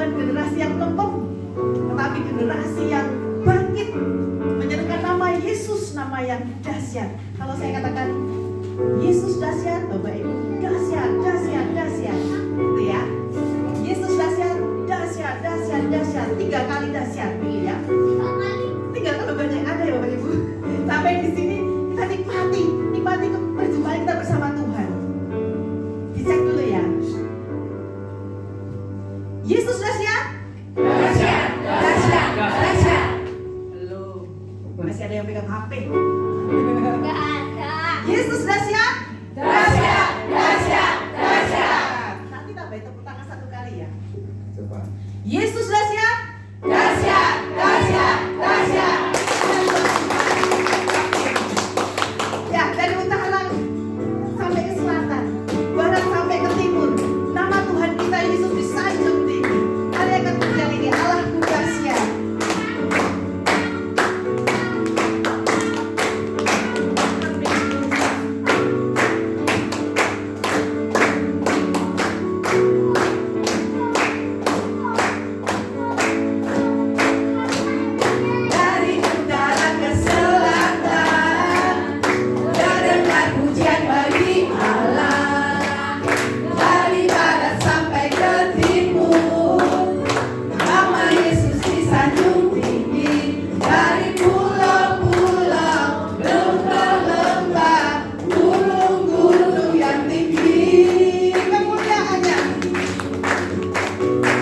bukan generasi yang lempem, tetapi generasi yang bangkit menyerukan nama Yesus, nama yang dahsyat. Kalau saya katakan Yesus dahsyat, Bapak Ibu, dahsyat, dahsyat, dahsyat, gitu ya. Yesus dahsyat, dahsyat, dahsyat, dahsyat, 3 kali dahsyat, gitu ya. 3 kali banyak ada ya Bapak Ibu. Sampai di sini kita nikmati perjumpaan kita bersama Tuhan. Dicek dulu ya. Yesus dahsyat, Dahsyat, dahsyat, dahsyat. halo, masih ada yang pegang HP. Enggak ada. Yesus dahsyat, Dahsyat, dahsyat, dahsyat. nanti tambahin tepuk tangan 1 kali ya. Coba. Yesus dahsyat, Dahsyat, dahsyat, dahsyat. ya, dari utara sampai ke selatan, barat sampai ke timur, nama Tuhan kita Yesus disanjung tinggi. Ada yang akan pujian ini, Allahku dahsyat. Dari utara ke selatan, terdengar pujian bagi Allah. Dari barat sampai ke timur, nama Yesus disanjung tinggi. Dari pulau-pulau, lembah-lembah, gunung-gunung yang tinggi. Kemuliaannya,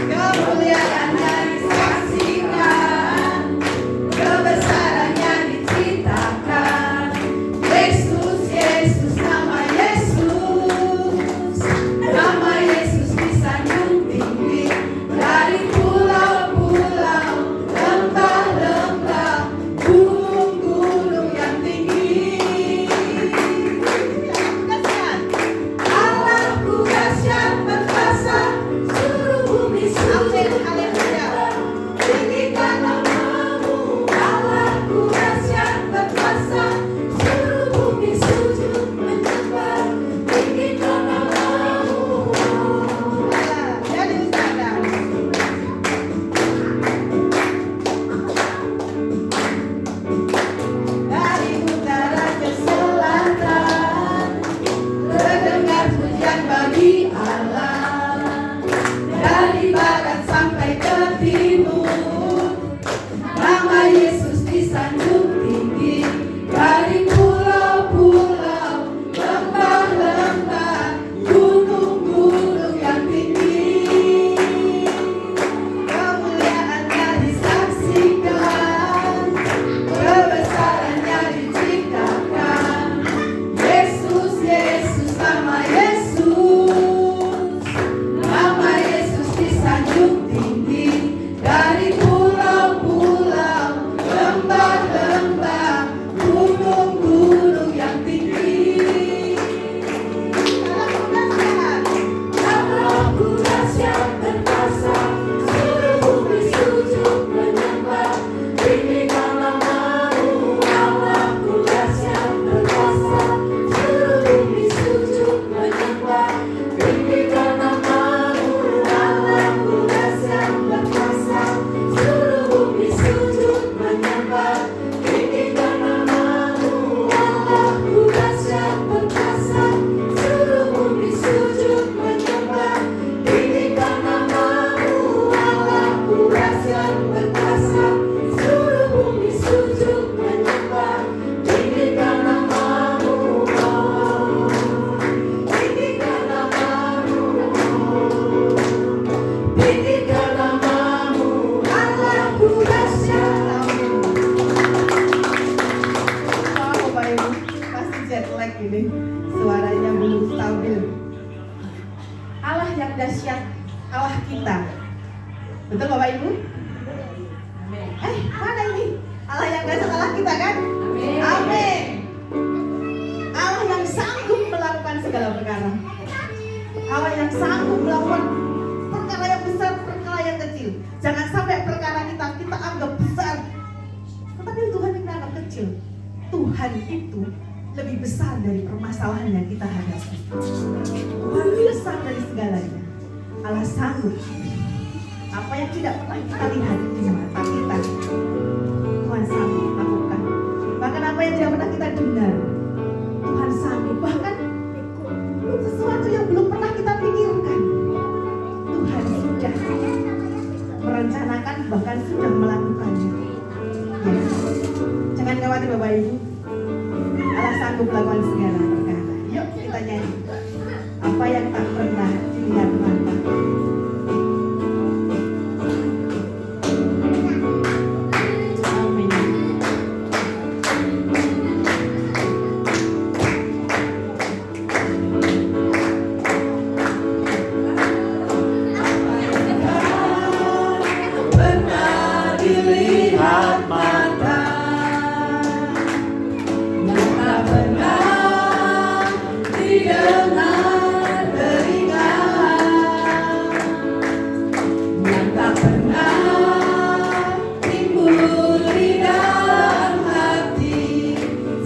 Kemuliaannya disaksikan, kebesarannya diceritakan. Yesus, Yesus, nama Yesus. Nama Yesus disanjung tinggi. Dari pulau-pulau, lembah-lembah, gunung-gunung yang tinggi. dahsyat. Allahku dahsyat perkasa, seluruh bumi Amin, sujud. haleluya. Tinggikan namamu, Allahku dahsyat perkasa, seluruh bumi sujud menyembah. Tinggikan namamu. Dari utara, Dari utara ke selatan, terdengar pujian bagi Allah. Dari barat sampai ke timur, nama Yesus disanjung tinggi. Dari pulau-pulau, lembah-lembah, gunung-gunung yang tinggi. Kemuliaannya disaksikan, kebesarannya diceritakan. Yesus, Yesus, nama Yesus. Nama Yesus disanjung tinggi. Dari pulau-pulau, lembah-lembah, gunung-gunung yang tinggi. Allahku dahsyat perkasa, seluruh bumi sujud menyembah. Tinggikan namamu, Allahku dahsyat perkasa, seluruh bumi sujud menyembah. Tinggikan namamu, Allahku dahsyat perkasa, seluruh bumi sujud menyembah. Tinggikan namamu, Allahku dahsyat perkasa, seluruh bumi sujud menyembah. Tinggikan namamu, Allahku dahsyat perkasa, seluruh bumi sujud menyembah. Tinggikan namamu, tinggikan namamu, tinggikan namamu, Allahku dahsyat. Maaf Bapak Ibu, masih jet lag ini, suaranya belum stabil. Allah yang dahsyat, Allah kita. Betul Bapak Ibu? Mana ini? Allah yang dahsyat, Allah kita kan? Amin. Amin. Allah yang sanggup melakukan segala perkara. Allah yang sanggup melakukan perkara yang besar, perkara yang kecil. Jangan sampai perkara kita anggap besar, tetapi Tuhan kita anggap kecil. Tuhan itu lebih besar dari permasalahan yang kita hadapi. Tuhan lebih besar dari segalanya. Allah sanggup. Apa yang tidak pernah kita lihat di mata kita, Tuhan sanggup lakukan. Bahkan apa yang tidak pernah kita dengar, Tuhan sanggup. Bahkan sesuatu yang belum pernah kita pikirkan, Tuhan sudah merencanakan, bahkan sudah melakukannya. Ya. Jangan khawatir Bapak Ibu, Allah sanggup melakukan segala perkara. Yuk kita nyanyi. Apa yang tak pernah dilihat mata. Amin. Pernah dilihat mata, yang tak pernah didengar telinga, yang tak pernah timbul di dalam hati,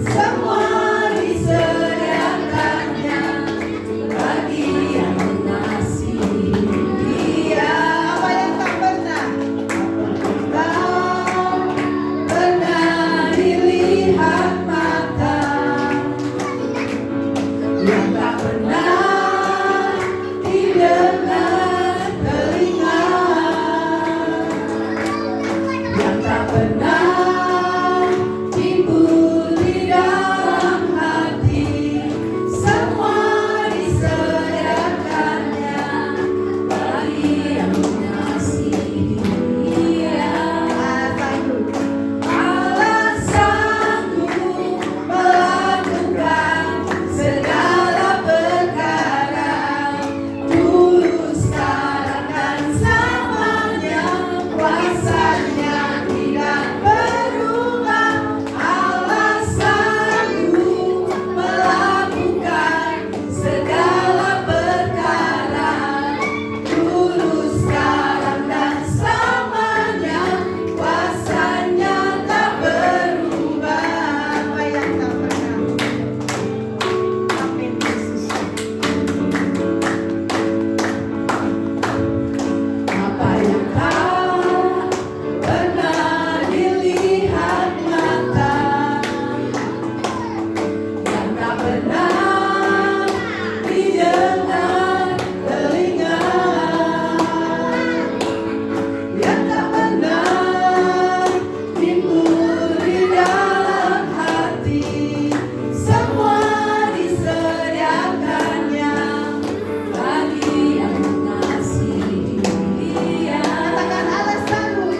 semua disediakannya bagi yang mengasihi Dia. Apa yang tak pernah? Pernah dilihat mata, yang tak pernah didengar telinga, yang tak pernah timbul di dalam hati, semua disediakannya bagi yang mengasihi Dia. Allah sanggup melakukan segala perkara, dulu, sekarang, dan selamanya. Kuasanya tidak berubah. Allah sanggup melakukan segala perkara, dulu, sekarang, dan selamanya. Kuasanya tak berubah. Apa yang tak pernah? Amin Yesus. Apa yang tak pernah dilihat mata, yang tak pernah didengar telinga, yang tak pernah timbul di dalam hati, semua disediakannya bagi yang mengasihi Dia. Katakan Allah sanggup.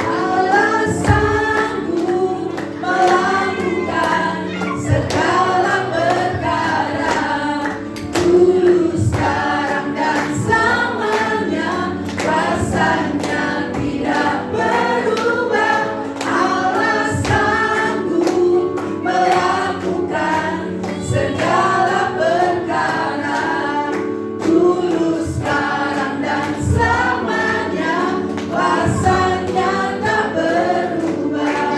Allah sanggup melakukan segala perkara, dulu, sekarang, dan selamanya. Kuasanya tidak berubah. Allah sanggup melakukan segala perkara, dulu, sekarang, dan selamanya. Kuasanya tak berubah.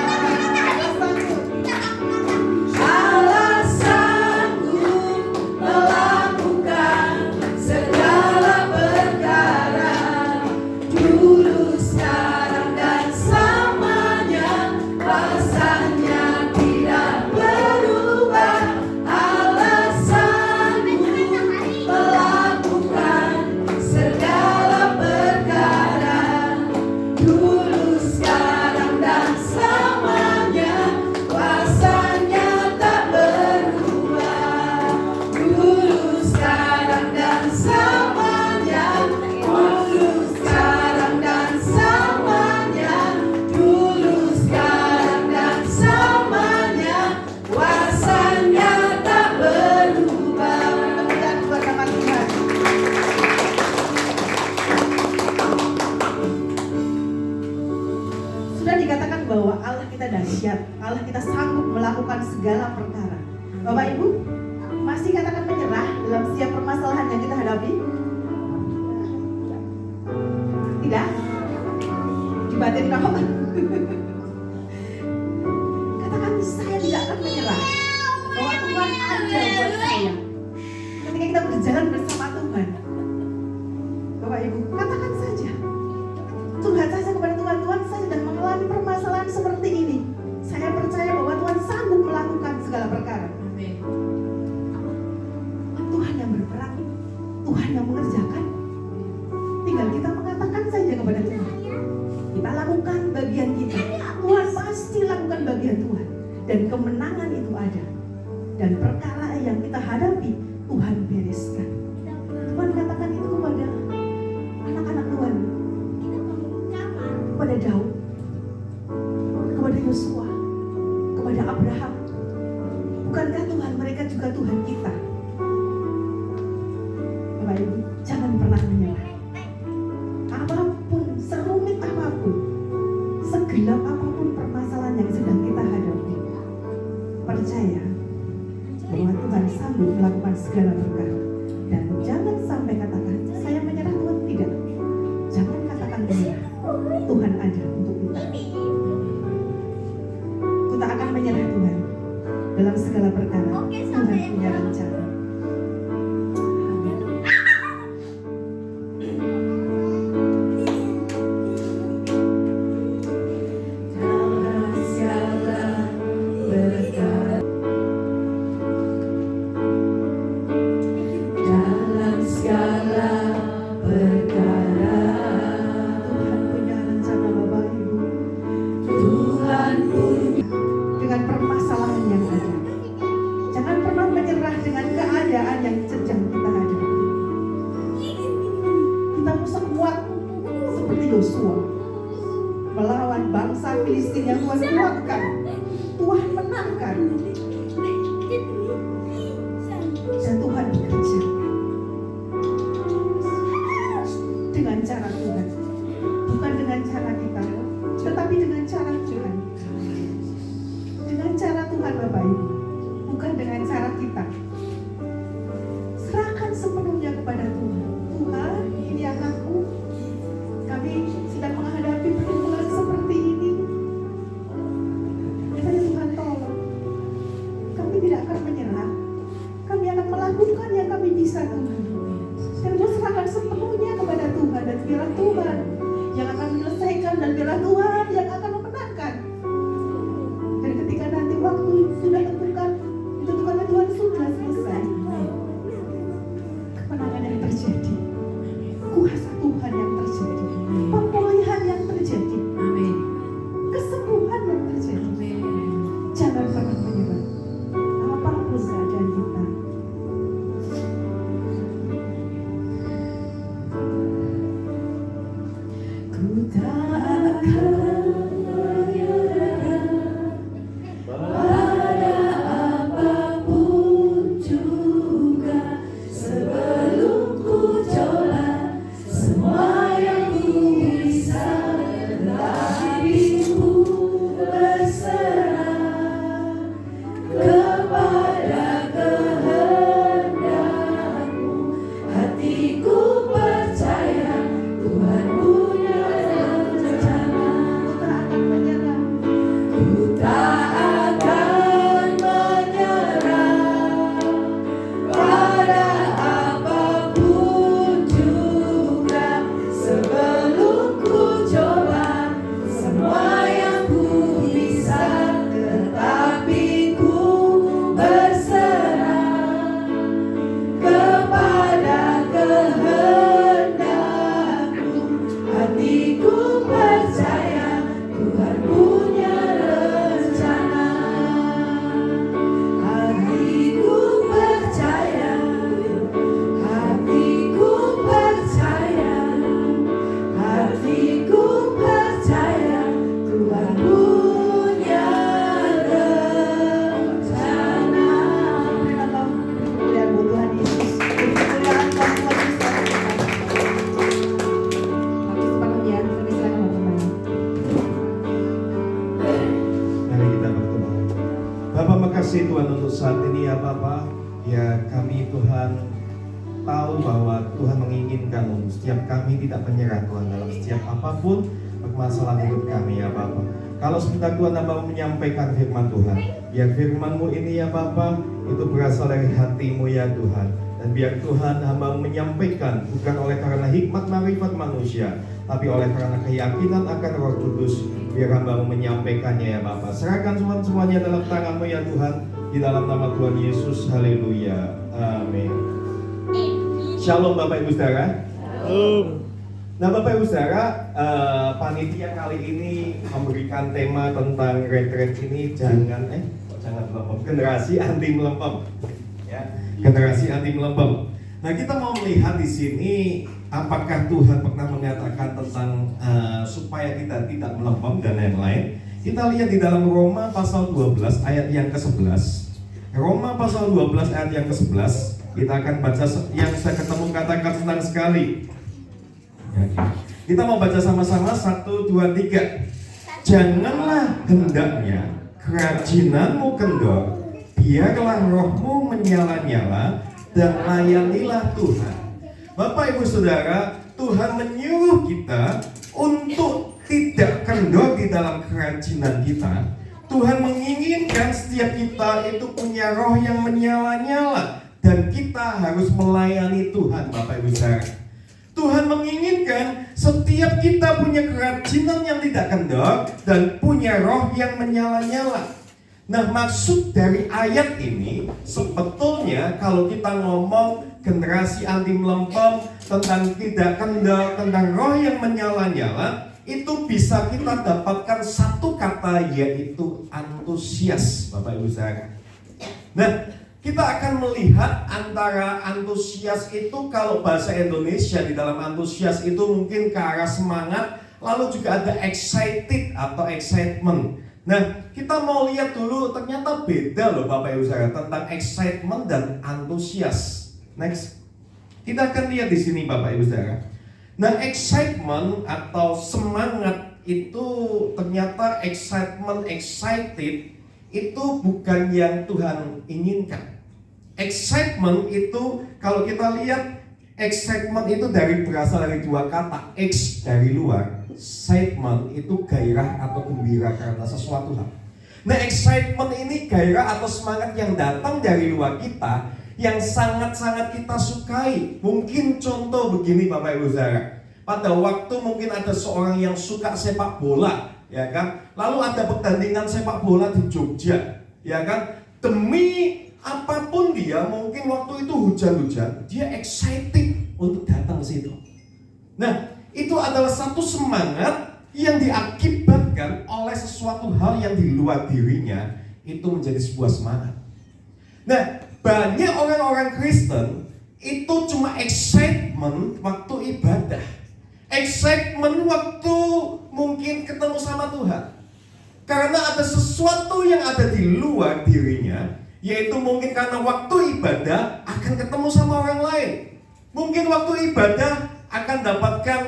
Allah sanggup melakukan segala perkara, dulu, sekarang, dan selamanya. Kuasanya tidak berubah. Allah sanggup melakukan segala perkara, dulu, sekarang, dan selamanya. Kuasanya tak berubah. Dulu, sekarang, dan selamanya. Dulu, sekarang, dan selamanya. Dulu, sekarang, dan selamanya. Kuasanya tak berubah. Kemuliaan buat nama Tuhan. Sudah dikatakan bahwa Allah kita dahsyat, Allah kita sanggup melakukan segala perkara. Bapak Ibu, masih katakan menyerah dalam setiap permasalahan yang kita hadapi? Tidak? Di batin kau? Katakan saya tidak akan menyerah, bahwa Tuhan ada buat saya. Ketika kita berjalan bersama Tuhan, Bapak Ibu, katakan saja Amin. Tuhan yang berperan, Tuhan yang mengerjakan. Tinggal kita mengatakan saja kepada Tuhan. Kita lakukan bagian kita. Tuhan pasti lakukan bagian Tuhan. Dan kemenangan itu ada. Dan perkara yang kita hadapi, Tuhan bereskan. Tuhan katakan itu kepada anak-anak Tuhan. Kepada Daud. Kepada Yosua. Kepada Abraham. Bukankah Tuhan mereka juga Tuhan kita? Bapak Ibu, jangan pernah menyerah. Apapun, serumit apapun, segelap apapun permasalahan yang sedang kita hadapi, percaya bahwa Tuhan sanggup melakukan segala perkara. Dan jangan sampai katakan, saya menyerah Tuhan, tidak. Jangan katakan menyerah. Tuhan ada untuk kita. Kita akan menyerah Tuhan dalam segala perkara. Tuhan punya rencana. Dengan permasalahan yang ada, jangan pernah menyerah dengan keadaan yang sedang kita hadapi. Kita mesti kuat seperti Yosua melawan bangsa Filistin yang Tuhan kuatkan, Tuhan menangkan, dan Tuhan bekerja dengan cara Tuhan, bukan dengan cara kita, tetapi dengan cara Tuhan. Dengan cara Tuhan Bapak Ibu, bukan dengan cara kita. Serahkan sepenuhnya kepada Tuhan. Tuhan, ini anakku, kami sedang menghadapi pergumulan seperti ini. Katanya Tuhan tolong. Kami tidak akan menyerah. Kami akan melakukan yang kami bisa Tuhan. Dan serahkan sepenuhnya kepada Tuhan. Dan biarlah Tuhan yang akan menyelesaikan, dan biarlah Tuhan yang akan memenangkan. Dan ketika nanti waktu sudah ditentukan oleh Tuhan sudah selesai, kemenangan yang terjadi, kuasa Tuhan yang terjadi, pemulihan yang terjadi, Amin. kesembuhan yang terjadi. Amin. Jangan pernah menyerah apapun keadaan kita. Ku tak akan menyerah pada apapun juga, sebelum ku coba semua yang ku bisa, tetapi ku berserah kepada kehendakmu. Hatiku percaya Tuhan punya rencana. Ku tak akan menyerah pada apapun juga, sebelum ku coba semua yang ku bisa, tetapi ku berserah kepada kehendakmu. Hatiku percaya Tuhan punya rencana. Hatiku percaya, hatiku percaya, hatiku percaya Tuhan punya rencana. Berikanlah kemuliaan buat Tuhan Yesus. Kemuliaan buat Tuhan Yesus. Habis sepenuhnya, kami silakan kembali. Mari kita berdoa. Bapa, makasih Tuhan untuk saat ini ya Bapa. Ya kami Tuhan tahu bahwa Tuhan menginginkan setiap kami tidak menyerah Tuhan dalam setiap apapun permasalahan hidup kami ya Bapa. Kalau sebentar Tuhan Hamba menyampaikan firman Tuhan, biar firman-Mu ini ya Bapa itu berasal dari hati-Mu ya Tuhan. Dan biar Tuhan Hamba menyampaikan bukan oleh karena hikmat marifat manusia, tapi oleh karena keyakinan akan Roh Kudus. Biar hamba menyampaikannya ya Bapa. Serahkan semuanya dalam tangan-Mu ya Tuhan. Di dalam nama Tuhan Yesus, haleluya, amin. Shalom Bapak Ibu Saudara. Nah Bapak Ibu Saudara, panitia kali ini memberikan tema tentang retret ini jangan melempem, generasi anti melempem, ya, generasi anti melempem. Nah kita mau melihat di sini apakah Tuhan pernah mengatakan tentang supaya kita tidak melempem dan lain-lain. Kita lihat di dalam Roma pasal 12 ayat yang ke-11. Roma pasal 12 ayat yang ke-11. Kita akan baca yang saya ketemu katakan senang sekali. Kita mau baca sama-sama 1, 2, 3. Janganlah hendaknya kerajinanmu kendor, biarlah rohmu menyala-nyala dan layanilah Tuhan. Bapak Ibu Saudara, Tuhan menyuruh kita untuk tidak kendor di dalam kerajinan kita. Tuhan menginginkan setiap kita itu punya roh yang menyala-nyala dan kita harus melayani Tuhan, Bapak Ibu Saudara. Tuhan menginginkan setiap kita punya kerajinan yang tidak kendor dan punya roh yang menyala-nyala. Nah, maksud dari ayat ini sebetulnya kalau kita ngomong generasi anti melempem, tentang tidak kendor, tentang roh yang menyala-nyala, itu bisa kita dapatkan satu kata, yaitu antusias, Bapak Ibu Saudara. Nah, kita akan melihat antara antusias itu, kalau bahasa Indonesia di dalam antusias itu mungkin ke arah semangat, lalu juga ada excited atau excitement. Nah, kita mau lihat dulu, ternyata beda loh Bapak Ibu Saudara tentang excitement dan antusias. Next, kita akan lihat di sini Bapak Ibu Saudara. Nah, excitement atau semangat itu ternyata excited itu bukan yang Tuhan inginkan. Excitement itu kalau kita lihat, excitement itu berasal dari dua kata, ex dari luar, excitement itu gairah atau gembira karena sesuatu hal. Nah, excitement ini gairah atau semangat yang datang dari luar kita, yang sangat-sangat kita sukai. Mungkin contoh begini Bapak Ibu Saudara, pada waktu mungkin ada seorang yang suka sepak bola, ya kan, lalu ada pertandingan sepak bola di Jogja, ya kan, demi apapun dia, mungkin waktu itu hujan-hujan, dia excited untuk datang ke situ. Nah, itu adalah satu semangat yang diakibatkan oleh sesuatu hal yang di luar dirinya, itu menjadi sebuah semangat. Nah, banyak orang-orang Kristen itu cuma excitement waktu ibadah, excitement waktu mungkin ketemu sama Tuhan, karena ada sesuatu yang ada di luar dirinya, yaitu mungkin karena waktu ibadah akan ketemu sama orang lain. Mungkin waktu ibadah akan dapatkan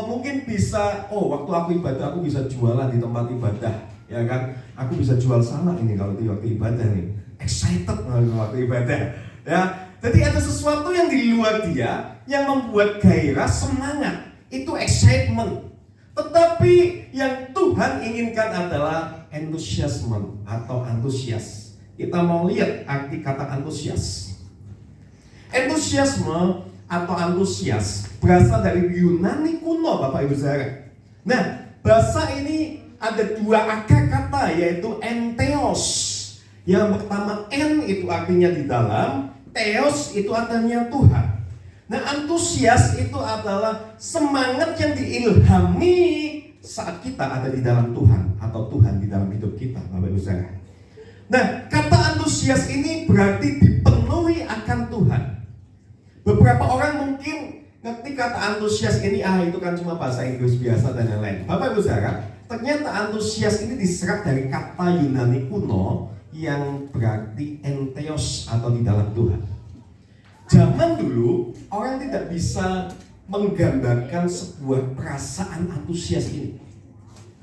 mungkin bisa, waktu aku ibadah aku bisa jualan di tempat ibadah, ya kan, aku bisa jual sana ini kalau di waktu ibadah nih, excited waktu ibadah, ya. Jadi ada sesuatu yang di luar dia yang membuat gairah, semangat, itu excitement. Tetapi yang Tuhan inginkan adalah enthusiasm atau antusias. Kita mau lihat arti kata antusias. Entusiasme atau antusias berasal dari Yunani kuno Bapak Ibu Saudara. Nah, bahasa ini ada dua akar kata, yaitu entheos. Yang pertama en itu artinya di dalam, theos itu artinya Tuhan. Nah, antusias itu adalah semangat yang diilhami saat kita ada di dalam Tuhan, atau Tuhan di dalam hidup kita, Bapak Ibu Saudara. Nah, kata antusias ini berarti dipenuhi akan Tuhan. Beberapa orang mungkin ngerti kata antusias ini, itu kan cuma bahasa Inggris biasa dan lain-lain. Bapak Ibu Saudara, ternyata antusias ini diserap dari kata Yunani kuno yang berarti entheos atau di dalam Tuhan. Zaman dulu orang tidak bisa menggambarkan sebuah perasaan antusias ini.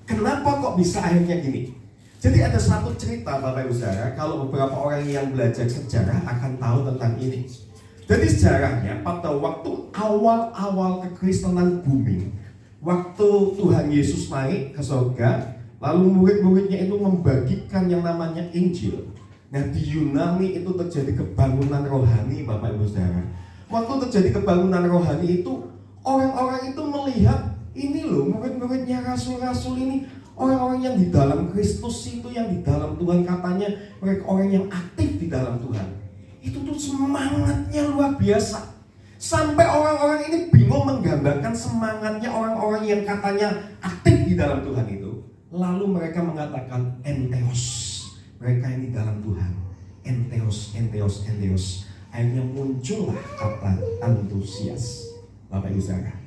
Kenapa kok bisa akhirnya gini? Jadi ada satu cerita Bapak Ibu Saudara, kalau beberapa orang yang belajar sejarah akan tahu tentang ini. Jadi sejarahnya pada waktu awal-awal kekristenan booming, waktu Tuhan Yesus naik ke surga, lalu murid-muridnya itu membagikan yang namanya Injil. Nah, di Yunani itu terjadi kebangunan rohani Bapak Ibu Saudara. Waktu terjadi kebangunan rohani itu, orang-orang itu melihat ini loh, murid-muridnya rasul-rasul ini Orang-orang yang di dalam Kristus itu, yang di dalam Tuhan, katanya mereka orang yang aktif di dalam Tuhan. Itu tuh semangatnya luar biasa. Sampai orang-orang ini bingung menggambarkan semangatnya orang-orang yang katanya aktif di dalam Tuhan itu. Lalu mereka mengatakan entheos. Mereka yang di dalam Tuhan. Entheos, entheos, entheos. Akhirnya muncullah kata antusias. Bapak Ibu Saudara.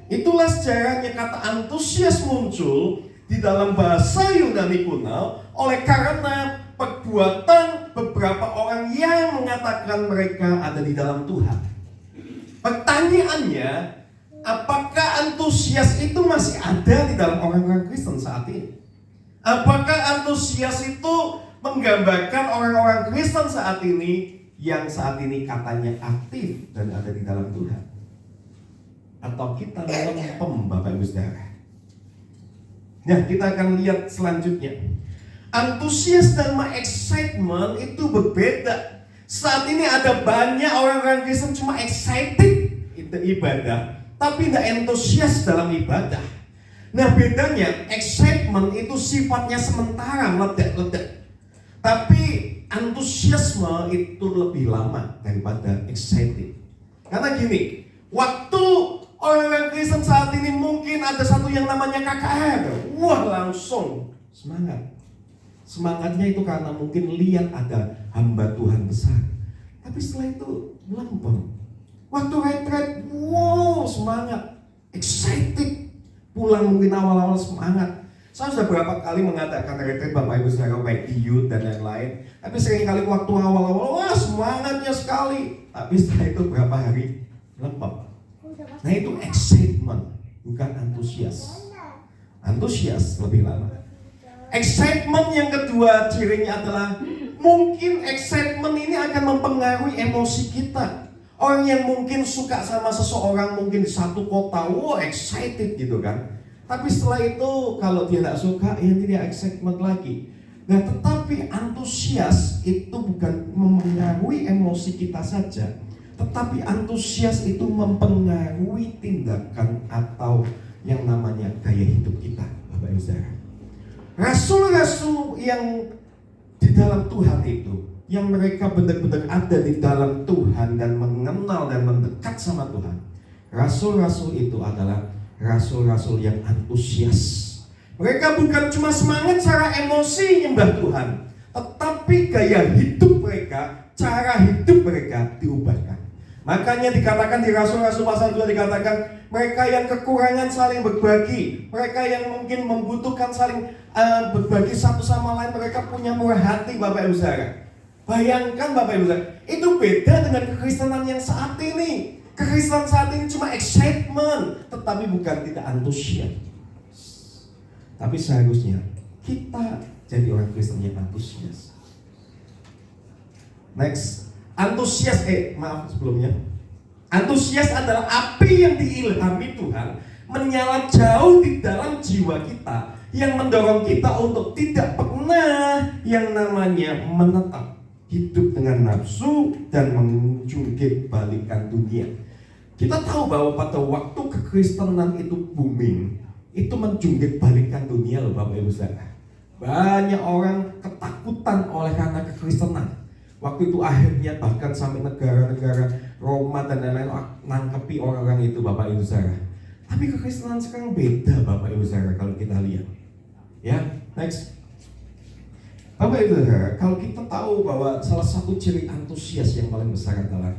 Itulah sejarahnya kata antusias muncul di dalam bahasa Yunani kuno oleh karena perbuatan beberapa orang yang mengatakan mereka ada di dalam Tuhan. Pertanyaannya, apakah antusias itu masih ada di dalam orang-orang Kristen saat ini? Apakah antusias itu menggambarkan orang-orang Kristen saat ini yang saat ini katanya aktif dan ada di dalam Tuhan? Atau kita lempem, Bapak Ibu Saudara? Nah, kita akan lihat selanjutnya. Antusias dan excitement itu berbeda. Saat ini ada banyak orang-orang Kristen cuma excited itu ibadah, tapi tidak antusias dalam ibadah. Nah, bedanya excitement itu sifatnya sementara, meledak-ledak. Tapi antusiasme itu lebih lama daripada excited. Karena gini, waktu orang-orang Kristen saat ini mungkin ada satu yang namanya KKR. Wah, langsung semangat. Semangatnya itu karena mungkin lihat ada hamba Tuhan besar. Tapi setelah itu melempem. Waktu retret, wow, semangat, excited. Pulang mungkin awal-awal semangat. Saya sudah berapa kali mengadakan retret Bapak Ibu Saudara, baik di youth dan lain-lain. Tapi seringkali waktu awal-awal, wah semangatnya sekali. Tapi setelah itu berapa hari melempem. Nah, itu excitement, bukan antusias. Antusias lebih lama. Excitement yang kedua cirinya adalah mungkin excitement ini akan mempengaruhi emosi kita. Orang yang mungkin suka sama seseorang mungkin di satu kota, wah excited gitu kan. Tapi setelah itu kalau dia tidak suka, ya tidak excitement lagi. Nah, tetapi antusias itu bukan mempengaruhi emosi kita saja, tetapi antusias itu mempengaruhi tindakan atau yang namanya gaya hidup kita, Bapak Ibu Saudara. Rasul-rasul yang di dalam Tuhan itu, yang mereka benar-benar ada di dalam Tuhan dan mengenal dan mendekat sama Tuhan, rasul-rasul itu adalah rasul-rasul yang antusias. Mereka bukan cuma semangat secara emosi nyembah Tuhan, tetapi gaya hidup mereka, cara hidup mereka diubahkan. Makanya dikatakan di Rasul-Rasul pasal 2 dikatakan mereka yang kekurangan saling berbagi, mereka yang mungkin membutuhkan saling berbagi satu sama lain, mereka punya murah hati, Bapak Ibu Saudara. Bayangkan Bapak Ibu Saudara, itu beda dengan kekristenan yang saat ini. Kekristenan saat ini cuma excitement, tetapi bukan tidak antusias. Tapi seharusnya kita jadi orang Kristen yang antusias. Next. Antusias, maaf sebelumnya. Antusias adalah api yang diilhami Tuhan menyala jauh di dalam jiwa kita, yang mendorong kita untuk tidak pernah yang namanya menetap hidup dengan nafsu dan menjungkit balikan dunia. Kita tahu bahwa pada waktu kekristenan itu booming, itu menjungkit balikan dunia loh Bapak Ibu Saudara. Banyak orang ketakutan oleh karena kekristenan. Waktu itu akhirnya bahkan sampai negara-negara Roma dan lain-lain nangkepi orang-orang itu Bapak Ibu Saudara. Tapi kekristenan sekarang beda Bapak Ibu Saudara kalau kita lihat. Ya, next. Bapak Ibu Saudara, kalau kita tahu bahwa salah satu ciri antusias yang paling besar adalah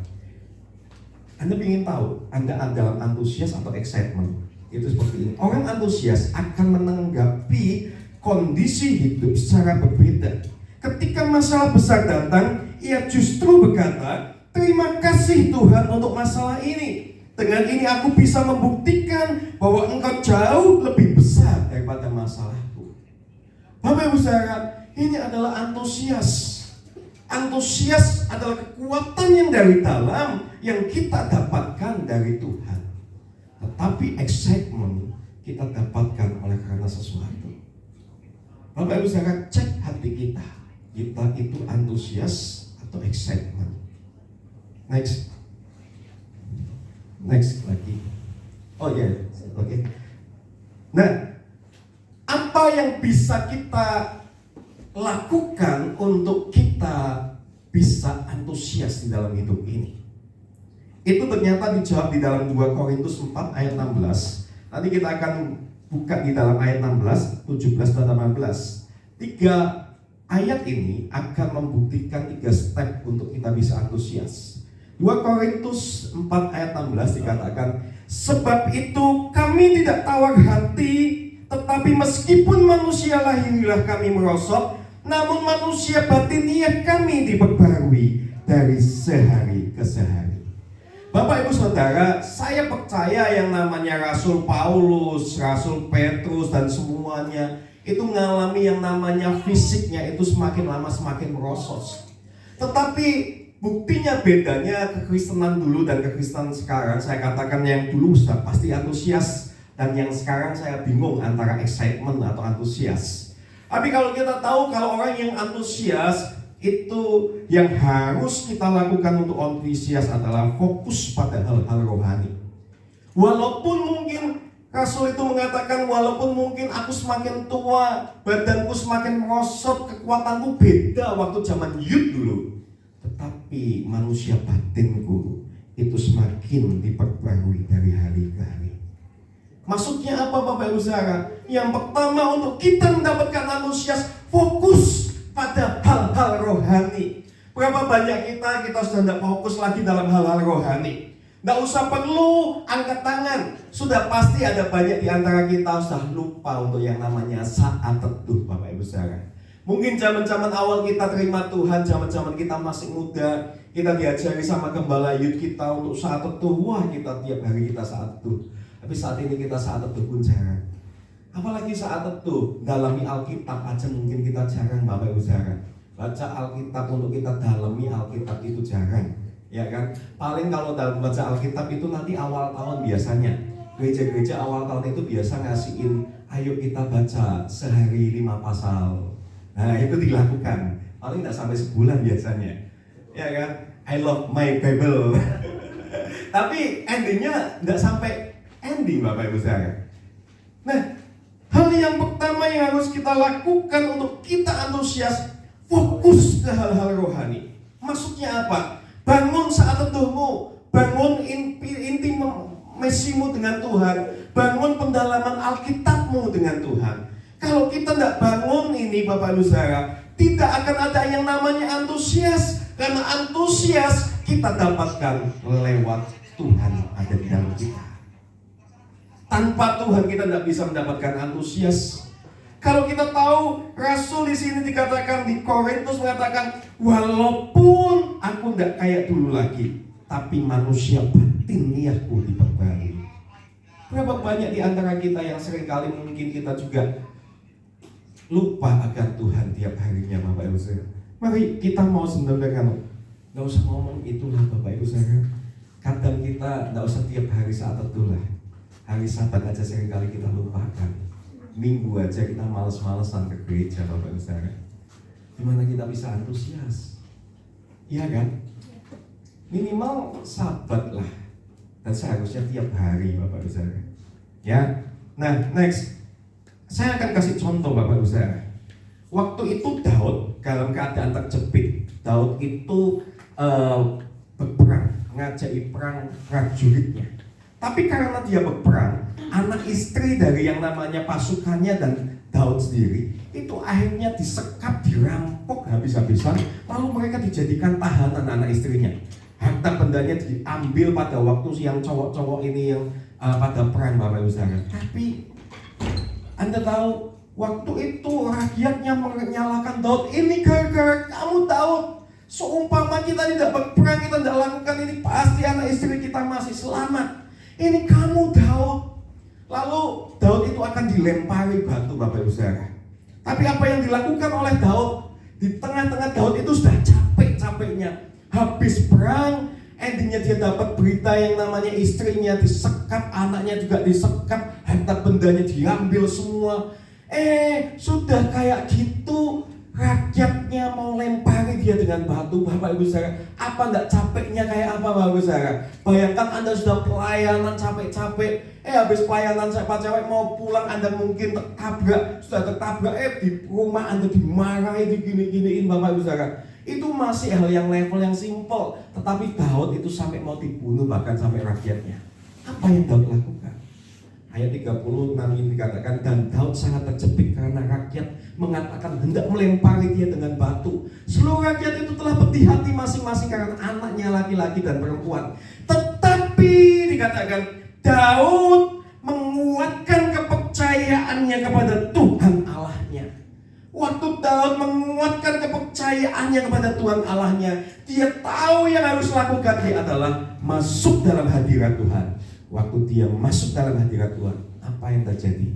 Anda ingin tahu Anda dalam antusias atau excitement. Itu seperti ini. Orang antusias akan menanggapi kondisi hidup secara berbeda. Ketika masalah besar datang, ia justru berkata, terima kasih Tuhan untuk masalah ini. Dengan ini aku bisa membuktikan bahwa Engkau jauh lebih besar daripada masalahku. Bapak Ibu Saudara, ini adalah antusias. Antusias adalah kekuatan yang dari dalam yang kita dapatkan dari Tuhan. Tetapi excitement kita dapatkan oleh karena sesuatu. Bapak Ibu Saudara, cek hati kita. Kita itu antusias atau excitement. Next lagi. Oh ya, oke. Nah, apa Apa yang bisa kita lakukan untuk kita bisa antusias di dalam hidup ini? Itu ternyata dijawab di dalam 2 Korintus 4 ayat 16. Nanti kita akan buka di dalam ayat 16, 17 dan 18. 3 ayat ini akan membuktikan 3 step untuk kita bisa antusias. 2 Korintus 4 ayat 16 dikatakan, sebab itu kami tidak tawar hati, tetapi meskipun manusia lahiriah kami merosot, namun manusia batiniah kami diperbarui dari sehari ke sehari. Bapak Ibu Saudara, saya percaya yang namanya Rasul Paulus, Rasul Petrus dan semuanya itu mengalami yang namanya fisiknya itu semakin lama semakin merosot. Tetapi buktinya bedanya kekristenan dulu dan kekristenan sekarang. Saya katakan yang dulu sudah pasti antusias, dan yang sekarang saya bingung antara excitement atau antusias. Tapi kalau kita tahu, kalau orang yang antusias, itu yang harus kita lakukan untuk antusias adalah fokus pada hal-hal rohani. Walaupun mungkin Rasul itu mengatakan, walaupun mungkin aku semakin tua, badanku semakin merosot, kekuatanku beda waktu zaman youth dulu, tetapi manusia batinku itu semakin diperbarui dari hari ke hari. Maksudnya apa Bapak Ibu Saudara? Yang pertama, untuk kita mendapatkan antusias, fokus pada hal-hal rohani. Berapa banyak kita sudah tidak fokus lagi dalam hal-hal rohani. Tidak usah perlu angkat tangan, sudah pasti ada banyak di antara kita sudah lupa untuk yang namanya saat teduh Bapak Ibu Saudara. Mungkin zaman-zaman awal kita terima Tuhan, zaman-zaman kita masih muda, kita diajari sama gembala youth kita untuk saat teduh. Wah, kita tiap hari kita saat teduh. Tapi saat ini kita saat teduh pun jarang. Apalagi saat teduh, dalami Alkitab aja mungkin kita jarang Bapak Ibu Saudara. Baca Alkitab untuk kita dalami Alkitab itu jarang, ya kan? Paling kalau dalam baca Alkitab itu nanti awal tahun biasanya. Gereja-gereja awal tahun itu biasa ngasihin, ayo kita baca sehari 5 pasal. Nah itu dilakukan, paling tidak sampai sebulan biasanya, ya kan? I love my Bible. Tapi endingnya tidak sampai ending Bapak Ibu Saudara. Nah, hal yang pertama yang harus kita lakukan untuk kita antusias, fokus ke hal-hal rohani. Maksudnya apa? Bangun saat teduhmu, bangun intimasimu dengan Tuhan, bangun pendalaman Alkitabmu dengan Tuhan. Kalau kita tidak bangun ini Bapak Ibu Saudara, tidak akan ada yang namanya antusias. Karena antusias kita dapatkan lewat Tuhan ada di dalam kita. Tanpa Tuhan kita tidak bisa mendapatkan antusias. Kalau kita tahu Rasul di sini dikatakan di Korintus mengatakan, walaupun aku tidak kayak dulu lagi, tapi manusia batiniahku diperbarui. Berapa banyak di antara kita yang seringkali mungkin kita juga lupa akan Tuhan tiap harinya Bapak Ibu Saudara. Mari kita mau sebenarnya nggak usah ngomong itulah Bapak Ibu Saudara. Kadang kita nggak usah tiap hari saat teduh lah. Hari Sabat aja seringkali kita lupakan. Minggu aja kita males-malesan ke gereja Bapak Ibu Saudara. Gimana kita bisa antusias? Iya kan? Minimal Sabat lah. Dan seharusnya tiap hari Bapak Ibu Saudara. Ya. Nah, next. Saya akan kasih contoh Bapak Ibu Saudara. Waktu itu Daud dalam keadaan terjepit. Daud itu berperang, ngajak perang prajuritnya. Tapi karena dia berperang, anak istri dari yang namanya pasukannya dan Daud sendiri itu akhirnya disekap, dirampok habis-habisan, lalu mereka dijadikan tahanan anak istrinya. Harta bendanya diambil pada waktu yang cowok-cowok ini yang pada perang Bapak Ibu Saudara. Tapi Anda tahu waktu itu rakyatnya menyalahkan Daud, ini gara-gara kamu Daud. Seumpama kita tidak berperang, kita tidak lakukan ini, pasti anak istri kita masih selamat. Ini kamu Daud. Lalu Daud itu akan dilempari batu Bapak Ibu Saudara. Tapi apa yang dilakukan oleh Daud? Di tengah-tengah Daud itu sudah capek-capeknya. Habis perang, endingnya dia dapat berita yang namanya istrinya disekap, anaknya juga disekap, harta bendanya diambil semua. Sudah kayak gitu, rakyatnya mau lempari dia dengan batu, Bapak Ibu Saudara, apa enggak capeknya kayak apa, Bapak Ibu Saudara? Bayangkan Anda sudah pelayanan capek-capek, habis pelayanan capek-capek mau pulang, Anda mungkin sudah tertabrak, di rumah Anda dimarahi, digini-giniin, Bapak Ibu Saudara. Itu masih hal yang level yang simpel, tetapi Daud itu sampai mau dibunuh, bahkan sampai rakyatnya. Apa yang Daud lakukan? Ayat 36 ini dikatakan, dan Daud sangat terjepit karena rakyat mengatakan hendak melempari dia dengan batu. Seluruh rakyat itu telah pedih hati masing-masing karena anaknya laki-laki dan perempuan. Tetapi dikatakan Daud menguatkan kepercayaannya kepada Tuhan Allahnya. Waktu Daud menguatkan kepercayaannya kepada Tuhan Allahnya, dia tahu yang harus lakukan, dia adalah masuk dalam hadirat Tuhan. Waktu dia masuk dalam hadirat Tuhan, apa yang terjadi?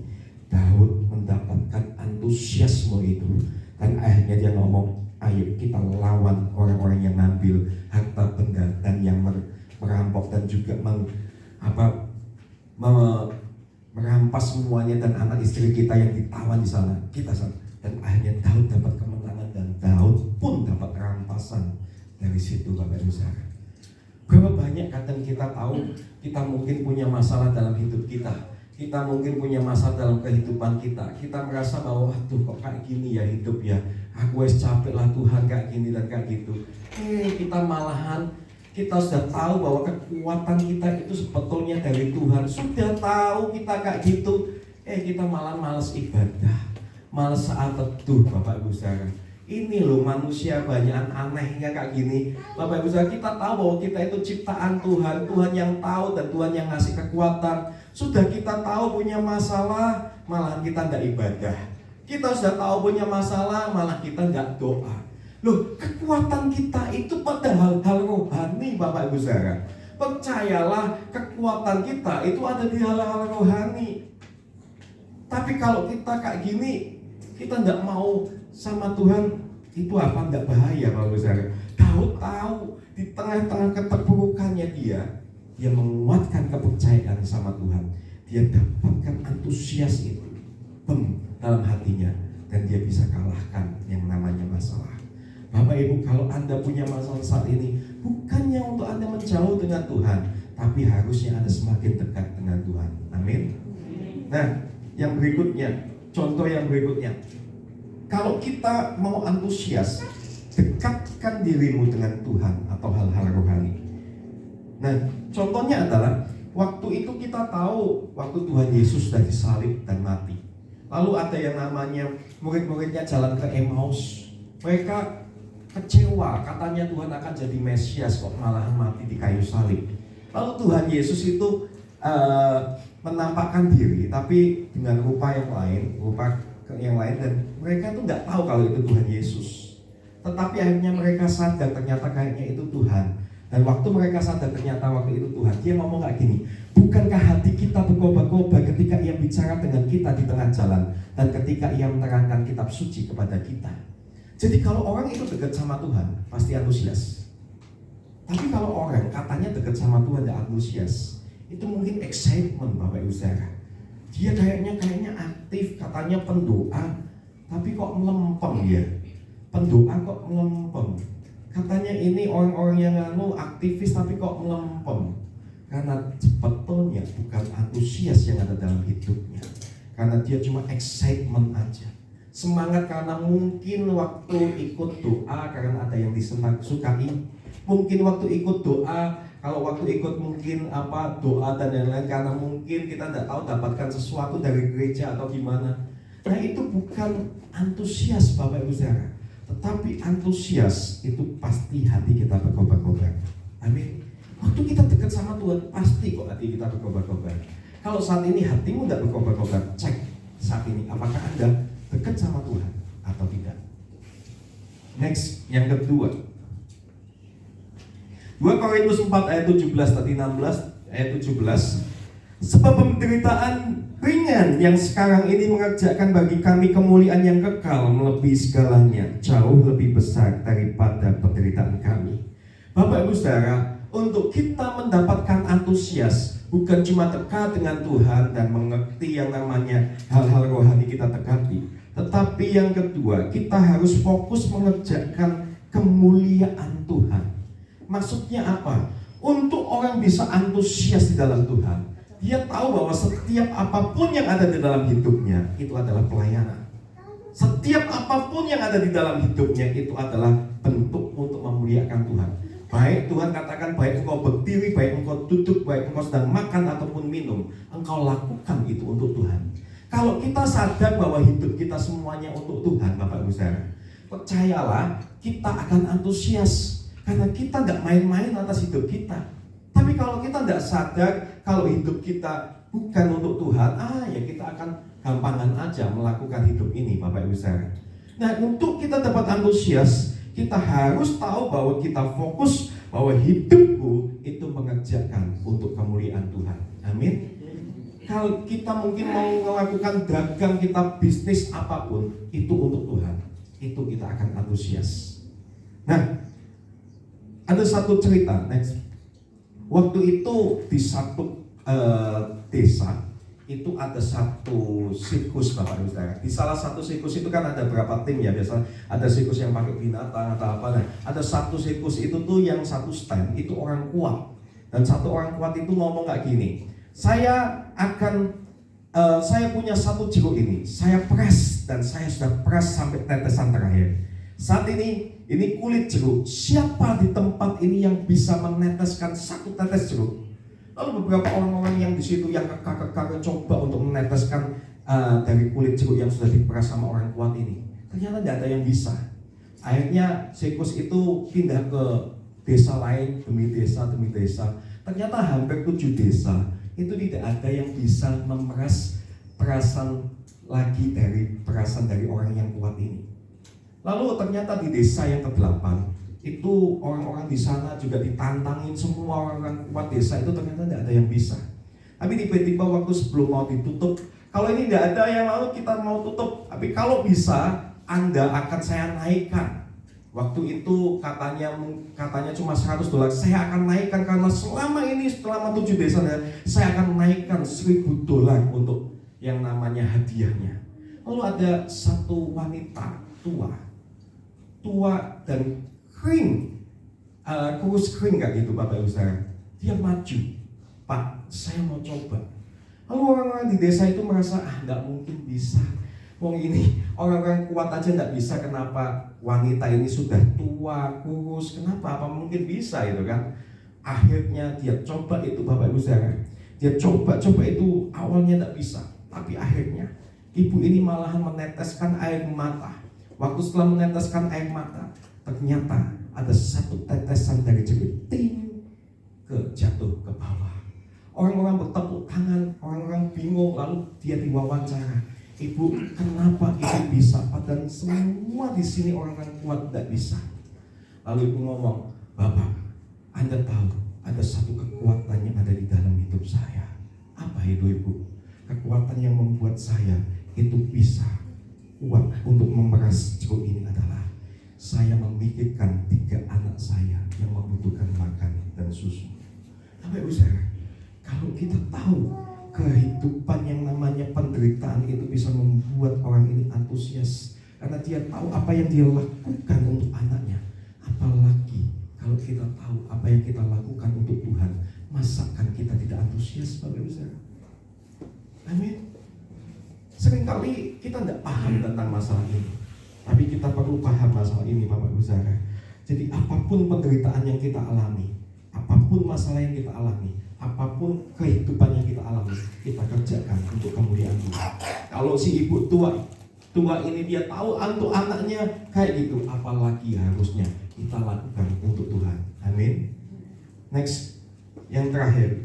Daud mendapatkan antusiasme itu, dan akhirnya dia ngomong, ayo kita lawan orang-orang yang ngambil harta benda dan yang merampok dan juga merampas semuanya dan anak istri kita yang ditawan di sana. Dan akhirnya Daud dapat kemenangan dan Daud pun dapat rampasan dari situ, Bapak Ibu Saudara. Berapa banyak kadang kita tahu kita mungkin punya masalah dalam hidup kita. Kita mungkin punya masalah dalam kehidupan kita. Kita merasa bahwa aduh kok kayak gini ya hidup ya. Aku wes capek lah Tuhan kayak gini dan kayak gitu. Kita malahan kita sudah tahu bahwa kekuatan kita itu sebetulnya dari Tuhan. Sudah tahu kita kayak gitu. Kita malah malas ibadah. Malas saat teduh, Bapak Ibu Saudara. Ini loh manusia banyak anehnya kayak gini. Bapak Ibu Saudara, kita tahu bahwa kita itu ciptaan Tuhan. Tuhan yang tahu dan Tuhan yang ngasih kekuatan. Sudah kita tahu punya masalah, malah kita tidak ibadah. Kita sudah tahu punya masalah, malah kita tidak doa. Loh, kekuatan kita itu pada hal-hal rohani, Bapak Ibu Saudara. Percayalah, kekuatan kita itu ada di hal-hal rohani. Tapi kalau kita kayak gini, kita tidak mau sama Tuhan, itu apa enggak bahaya, Bapak Ibu Saudara? Daud tahu di tengah-tengah keterpurukannya dia menguatkan kepercayaan sama Tuhan. Dia dapatkan antusias itu dalam hatinya dan dia bisa kalahkan yang namanya masalah. Bapak Ibu, kalau Anda punya masalah saat ini, bukannya untuk Anda menjauh dengan Tuhan, tapi harusnya Anda semakin dekat dengan Tuhan. Amin. Nah, yang berikutnya, contoh yang berikutnya. Kalau kita mau antusias, dekatkan dirimu dengan Tuhan atau hal-hal rohani. Nah, contohnya adalah waktu itu kita tahu waktu Tuhan Yesus sudah disalib dan mati. Lalu ada yang namanya murid-muridnya jalan ke Emmaus. Mereka kecewa, katanya Tuhan akan jadi Mesias kok malahan mati di kayu salib. Lalu Tuhan Yesus itu menampakkan diri, tapi dengan rupa yang lain dan mereka tuh nggak tahu kalau itu Tuhan Yesus. Tetapi akhirnya mereka sadar ternyata kayaknya itu Tuhan. Dan waktu mereka sadar ternyata waktu itu Tuhan, dia ngomong kayak gini, bukankah hati kita berkobar-kobar ketika ia bicara dengan kita di tengah jalan dan ketika ia menerangkan kitab suci kepada kita. Jadi kalau orang itu dekat sama Tuhan pasti antusias. Tapi kalau orang katanya dekat sama Tuhan tidak antusias, itu mungkin excitement, Bapak Ibu Saudara. Dia kayaknya aktif, katanya pendoa, tapi kok melempem ya. Pendoa kok melempem. Katanya ini orang-orang yang aktivis tapi kok melempem. Karena sebetulnya bukan antusias yang ada dalam hidupnya. Karena dia cuma excitement aja. Semangat karena mungkin waktu ikut doa karena ada yang disukai. Mungkin waktu ikut doa, kalau waktu ikut mungkin doa dan lain-lain karena mungkin kita tidak tahu dapatkan sesuatu dari gereja atau gimana. Nah itu bukan antusias, Bapak Ibu Saudara. Tetapi antusias itu pasti hati kita berkobar-kobar. Amin. Waktu kita dekat sama Tuhan pasti kok hati kita berkobar-kobar. Kalau saat ini hatimu tidak berkobar-kobar, cek saat ini apakah Anda dekat sama Tuhan atau tidak. Next, yang kedua, 2 Korintus 4 ayat 17 tadi 16 ayat 17. Sebab penderitaan ringan yang sekarang ini mengerjakan bagi kami kemuliaan yang kekal melebihi segalanya, jauh lebih besar daripada penderitaan kami. Bapak Ibu Saudara, untuk kita mendapatkan antusias bukan cuma dekat dengan Tuhan dan mengerti yang namanya hal-hal rohani kita dekati, Tetapi yang kedua, kita harus fokus mengerjakan kemuliaan Tuhan. Maksudnya apa? Untuk orang bisa antusias di dalam Tuhan, dia tahu bahwa setiap apapun yang ada di dalam hidupnya itu adalah pelayanan. Setiap apapun yang ada di dalam hidupnya itu adalah bentuk untuk memuliakan Tuhan. Baik Tuhan katakan, baik engkau berdiri, baik engkau duduk, baik engkau sedang makan ataupun minum, engkau lakukan itu untuk Tuhan. Kalau kita sadar bahwa hidup kita semuanya untuk Tuhan, Bapak Ibu Saudara, percayalah kita akan antusias. Karena kita tidak main-main atas hidup kita. Tapi kalau kita tidak sadar kalau hidup kita bukan untuk Tuhan, ya kita akan gampangan aja melakukan hidup ini, Bapak Ibu Saudara. Nah, untuk kita dapat antusias, kita harus tahu bahwa kita fokus bahwa hidupku itu mengerjakan untuk kemuliaan Tuhan. Amin. Kalau kita mungkin mau melakukan dagang, kita bisnis apapun, itu untuk Tuhan, itu kita akan antusias. Nah, ada satu cerita, next. Waktu itu di satu desa, itu ada satu sirkus, Bapak Ibu Saudara. Di salah satu sirkus itu kan ada berapa tim ya, biasa ada sirkus yang pakai binatang atau apa. Nah, ada satu sirkus itu tuh yang satu stand, itu orang kuat. Dan satu orang kuat itu ngomong kayak gini, saya punya satu jeruk ini, saya peras dan saya sudah peras sampai tetesan terakhir. Saat ini kulit jeruk. Siapa di tempat ini yang bisa meneteskan satu tetes jeruk? Lalu beberapa orang-orang yang di situ yang kekar coba untuk meneteskan dari kulit jeruk yang sudah diperas sama orang kuat ini. Ternyata tidak ada yang bisa. Akhirnya sirkus itu pindah ke desa lain demi desa. Ternyata hampir 7 desa itu tidak ada yang bisa memeras perasan lagi dari perasan dari orang yang kuat ini. Lalu ternyata di desa yang ke-8 itu orang-orang di sana juga ditantangin, semua orang kuat desa itu ternyata tidak ada yang bisa. Tapi tiba-tiba waktu sebelum mau ditutup, kalau ini tidak ada yang lalu kita mau tutup, tapi kalau bisa Anda akan saya naikkan. Waktu itu katanya cuma $100, saya akan naikkan karena selama 7 desa saya akan naikkan $1.000 untuk yang namanya hadiahnya. Lalu ada satu wanita tua dan kering, kurus kering kayak gitu, Bapak Ibu Saudara. Dia maju, Pak, saya mau coba. Lalu orang-orang di desa itu merasa, nggak mungkin bisa. Wong ini orang-orang kuat aja nggak bisa, kenapa wanita ini sudah tua, kurus, kenapa? Apa mungkin bisa itu kan? Akhirnya dia coba itu, Bapak Ibu Saudara. Dia coba itu awalnya nggak bisa, tapi akhirnya ibu ini malahan meneteskan air mata. Waktu setelah meneteskan air mata, ternyata ada satu tetesan dari jeruk jatuh ke bawah. Orang-orang bertepuk tangan, orang-orang bingung, lalu dia diwawancara. Ibu, kenapa ibu bisa? Padahal semua di sini orang-orang kuat tidak bisa. Lalu ibu ngomong, Bapak, Anda tahu ada satu kekuatan yang ada di dalam hidup saya. Apa itu, Ibu? Kekuatan yang membuat saya itu bisa kuat untuk memeras jeruk ini adalah saya memikirkan 3 anak saya yang membutuhkan makan dan susu. Bapak Ibu Saudara, kalau kita tahu kehidupan yang namanya penderitaan itu bisa membuat orang ini antusias karena dia tahu apa yang dia lakukan untuk anaknya. Apalagi kalau kita tahu apa yang kita lakukan untuk Tuhan, masakan kita tidak antusias, Bapak Ibu Saudara? Amin. Seringkali kita tidak paham tentang masalah ini, tapi kita perlu paham masalah ini, Bapak Ibu Saudara. Jadi apapun penderitaan yang kita alami, apapun masalah yang kita alami, apapun kehidupan yang kita alami, kita kerjakan untuk kemuliaan Tuhan. Kalau si ibu tua ini dia tahu untuk anaknya kayak gitu, apalagi harusnya kita lakukan untuk Tuhan. Amin. Next, yang terakhir,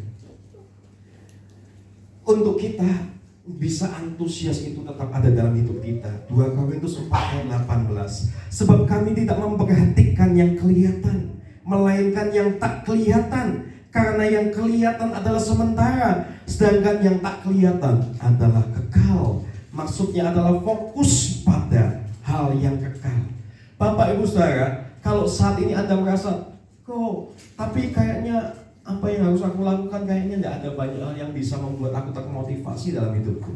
untuk kita bisa antusias itu tetap ada dalam hidup kita. 2 Korintus 4:18. Sebab kami tidak memperhatikan yang kelihatan, melainkan yang tak kelihatan. Karena yang kelihatan adalah sementara, sedangkan yang tak kelihatan adalah kekal. Maksudnya adalah fokus pada hal yang kekal. Bapak Ibu Saudara, kalau saat ini Anda merasa, tapi kayaknya apa yang harus aku lakukan, kayaknya tidak ada banyak hal yang bisa membuat aku termotivasi dalam hidupku.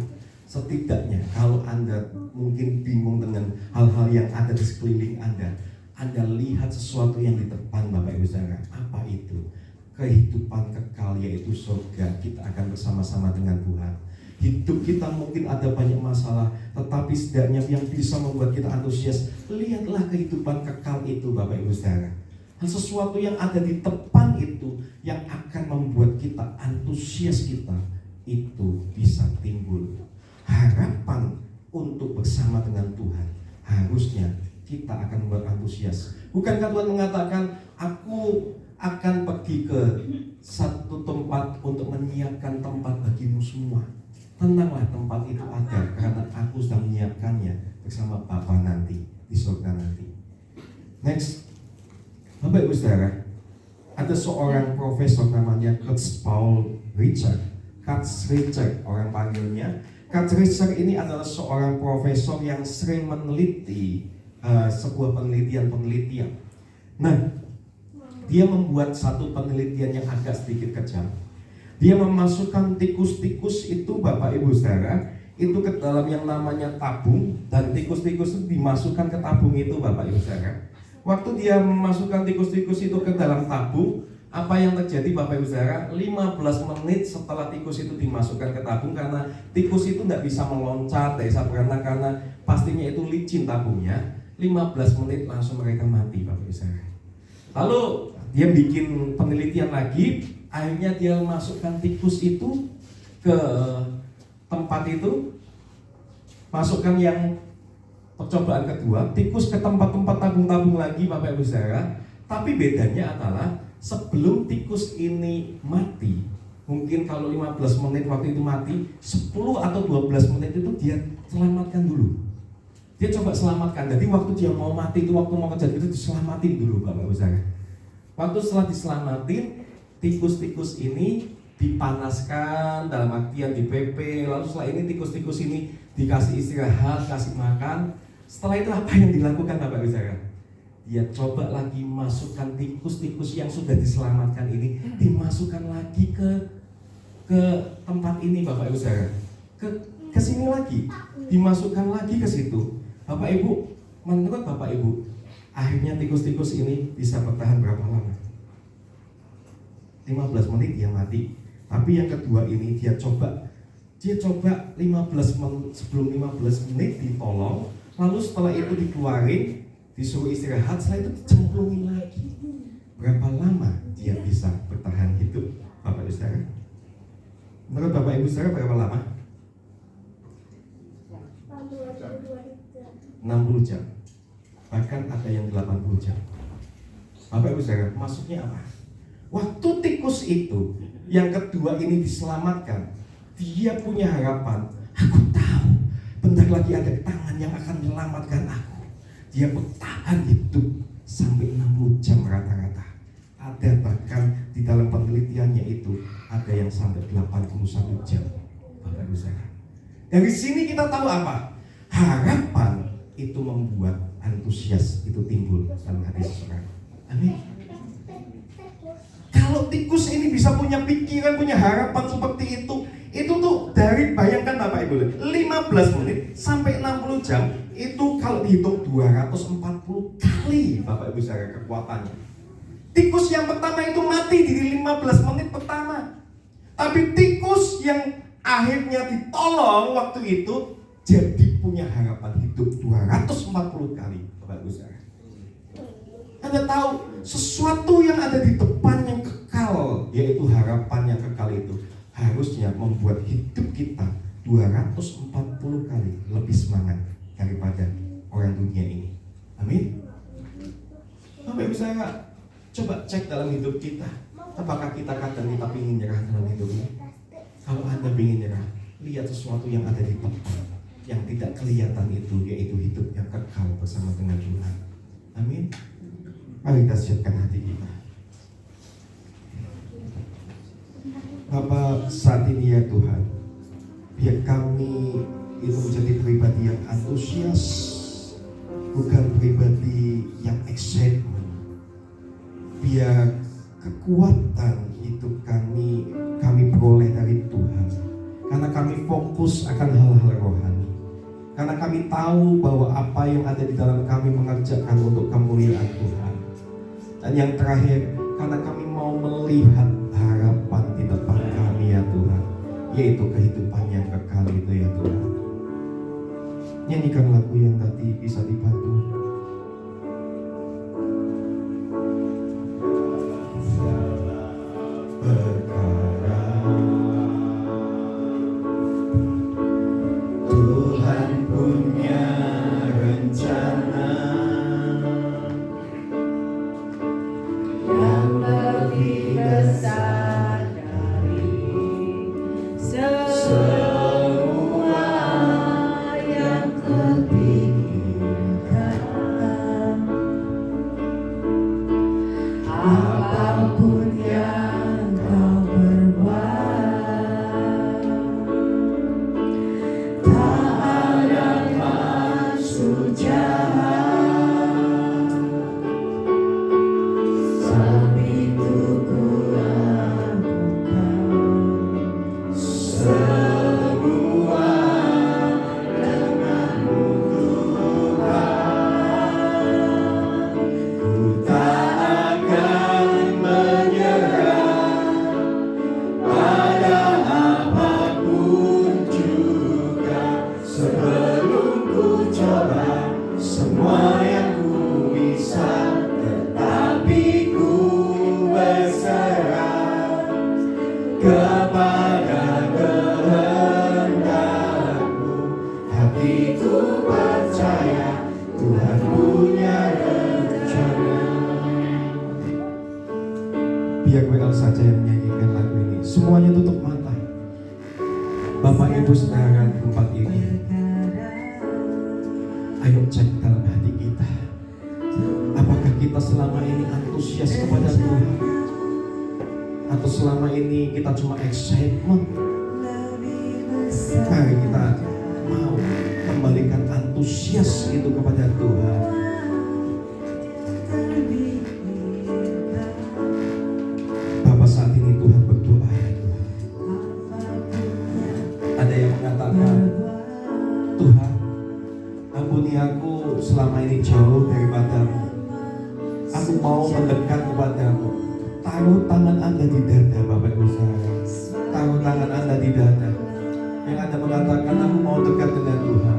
Setidaknya kalau Anda mungkin bingung dengan hal-hal yang ada di sekeliling Anda lihat sesuatu yang di depan Bapak Ibu Saudara. Apa itu? Kehidupan kekal, yaitu surga. Kita akan bersama-sama dengan Tuhan. Hidup kita mungkin ada banyak masalah, tetapi setidaknya yang bisa membuat kita antusias, lihatlah kehidupan kekal itu Bapak Ibu Saudara. Sesuatu yang ada di depan itu yang akan membuat kita antusias, kita itu bisa timbul harapan untuk bersama dengan Tuhan. Harusnya kita akan berantusias. Bukankah Tuhan mengatakan, aku akan pergi ke satu tempat untuk menyiapkan tempat bagimu semua. Tenanglah, tempat itu ada karena aku sudah menyiapkannya bersama Bapa nanti di surga nanti. Next, Bapak Ibu Saudara, ada seorang profesor namanya Kurt Paul Richard. Orang panggilnya. Kurt Richard ini adalah seorang profesor yang sering meneliti sebuah penelitian. Nah, dia membuat satu penelitian yang agak sedikit kejam. Dia memasukkan tikus-tikus itu Bapak Ibu Saudara itu ke dalam yang namanya tabung, dan tikus-tikus itu dimasukkan ke tabung itu Bapak Ibu Saudara. Waktu dia memasukkan tikus-tikus itu ke dalam tabung, apa yang terjadi Bapak Ibu Saudara? 15 menit setelah tikus itu dimasukkan ke tabung, karena tikus itu tidak bisa meloncat, tidak bisa berenang karena pastinya itu licin tabungnya. 15 menit langsung mereka mati Bapak Ibu Saudara. Lalu dia bikin penelitian lagi, akhirnya dia masukkan tikus itu ke tempat itu, masukkan yang percobaan kedua, tikus ke tempat-tempat tabung-tabung lagi Bapak Ibu Saudara. Tapi bedanya adalah sebelum tikus ini mati, mungkin kalau 15 menit waktu itu mati, 10 atau 12 menit itu dia selamatkan dulu. Dia coba selamatkan. Jadi waktu dia mau mati itu, waktu mau kejadian itu diselamatin dulu Bapak Ibu Saudara. Waktu setelah diselamatin, tikus-tikus ini dipanaskan, dalam artian di PP. Lalu setelah ini tikus-tikus ini dikasih istirahat, kasih makan. Setelah itu apa yang dilakukan Bapak Ibu Saudara? Dia coba lagi masukkan tikus-tikus yang sudah diselamatkan ini, dimasukkan lagi ke tempat ini Bapak Ibu Saudara. Ke sini lagi, dimasukkan lagi ke situ. Bapak Ibu, menurut Bapak Ibu, akhirnya tikus-tikus ini bisa bertahan berapa lama? 15 menit dia mati. Tapi yang kedua ini dia coba 15 menit, sebelum 15 menit ditolong, lalu setelah itu dikeluarin, disuruh istirahat, setelah itu dicemplungin lagi. Berapa lama dia bisa bertahan hidup Bapak Ibu Saudara? Menurut Bapak Ibu Saudara berapa lama? 60 jam. Bahkan ada yang 80 jam. Bapak Ibu Saudara, maksudnya apa? Waktu tikus itu yang kedua ini diselamatkan, dia punya harapan. Aku tahu bentar lagi ada tangan yang akan menyelamatkan aku. Dia bertahan hidup sampai 60 jam rata-rata. Ada bahkan di dalam penelitiannya itu ada yang sampai 81 jam Bapak Ibu Saudara. Dari sini kita tahu apa? Harapan itu membuat antusias itu timbul dalam hati seseorang. Amin. Kalau tikus ini bisa punya pikiran, punya harapan seperti itu tuh dari, bayangkan Bapak Ibu, 15 menit sampai 60 jam, itu kalau dihitung 240 kali Bapak Ibu Saudara kekuatannya. Tikus yang pertama itu mati di 15 menit pertama. Tapi tikus yang akhirnya ditolong waktu itu jadi punya harapan hidup 240 kali Bapak Ibu Saudara. Anda tahu sesuatu yang ada di depan yang kekal, yaitu harapan yang kekal itu harusnya membuat hidup kita 240 kali lebih semangat daripada orang dunia ini. Amin. Bapak Ibu Saudara, coba cek dalam hidup kita. Apakah kita kadang kita ingin nyerah dalam hidup ini? Kalau Anda ingin nyerah, lihat sesuatu yang ada di depan, yang tidak kelihatan itu, yaitu hidup yang kekal bersama dengan Tuhan. Amin. Mari kita siapkan hati kita. Bapa, saat ini ya Tuhan, biar kami itu menjadi pribadi yang antusias, bukan pribadi yang excitement. Biar kekuatan hidup kami peroleh dari Tuhan, karena kami kami fokus akan hal-hal rohani. Karena kami tahu bahwa apa yang ada di dalam kami mengerjakan untuk kemuliaan Tuhan. Dan yang terakhir, karena kami mau melihat harapan di depan kami ya Tuhan, yaitu kehidupan yang kekal itu ya Tuhan. Nyanyikan lagu yang tadi bisa dibantu. Perkara Tuhan punya rencana yang lebih besar dari semua yang terpikirkan. Apapun yang kau berbuat, tak ada maksud jahat, tapi itu ku lakukan semua denganmu Tuhan. Ku tak akan menyerah pada apapun juga, sebelum ku coba semua yang ku bisa, tetapi ku berserah kepada kehendakmu. Hatiku percaya Tuhan punya rencana. Biar WL saja yang menyanyikan lagu ini. Semuanya tutup mata. Bapak Ibu Saudara di tempat ini, ayo cek dalam hati kita. Apakah kita selama ini antusias kepada Tuhan? Atau selama ini kita cuma excitement? Mari kita mau kembalikan antusias itu kepada Tuhan. Bapak saat ini Tuhan berdoa ya Tuhan. Ada yang mengatakan, Tuhan, ampuni aku selama ini jauh daripadamu. Aku mau mendekat kepadamu. Taruh tangan Anda di dada, Bapak Ibu Saudara. Taruh tangan Anda di dada. Yang Anda mengatakan, aku mau dekat dengan Tuhan.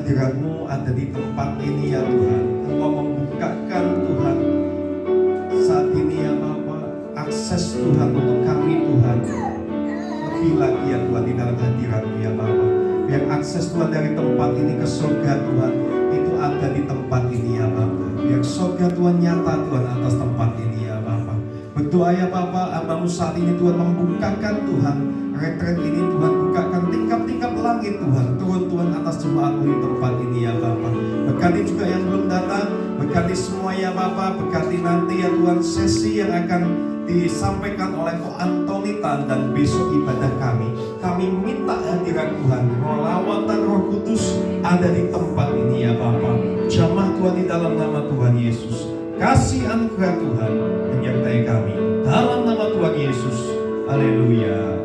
hadirat-Mu ada di tempat ini ya Tuhan. Engkau membukakan Tuhan saat ini ya Bapa, akses Tuhan untuk kami Tuhan. Lebih lagi ya Tuhan di dalam hadirat-Mu ya Bapa. Biar akses Tuhan dari tempat ini ke surga Tuhan itu ada di tempat ini ya Bapa. Biar surga Tuhan nyata Tuhan atas tempat ini ya Bapa. Berdoa ya Bapa, hamba-Mu saat ini Tuhan membukakan Tuhan retret ini Tuhan, bukakan tingkap-tingkap langit Tuhan, turun Tuhan atas jemaat-Mu di tempat ini ya Bapa. Berkati juga yang belum datang, berkati semua ya Bapa, berkati nanti ya Tuhan sesi yang akan disampaikan oleh Ko Antonita dan besok ibadah kami. Kami minta hadirat Tuhan, roh lawatan Roh Kudus ada di tempat ini ya Bapa. Jamah Tuhan di dalam nama Tuhan Yesus. Kasih anugerah Tuhan menyertai kami dalam nama Tuhan Yesus. Haleluya.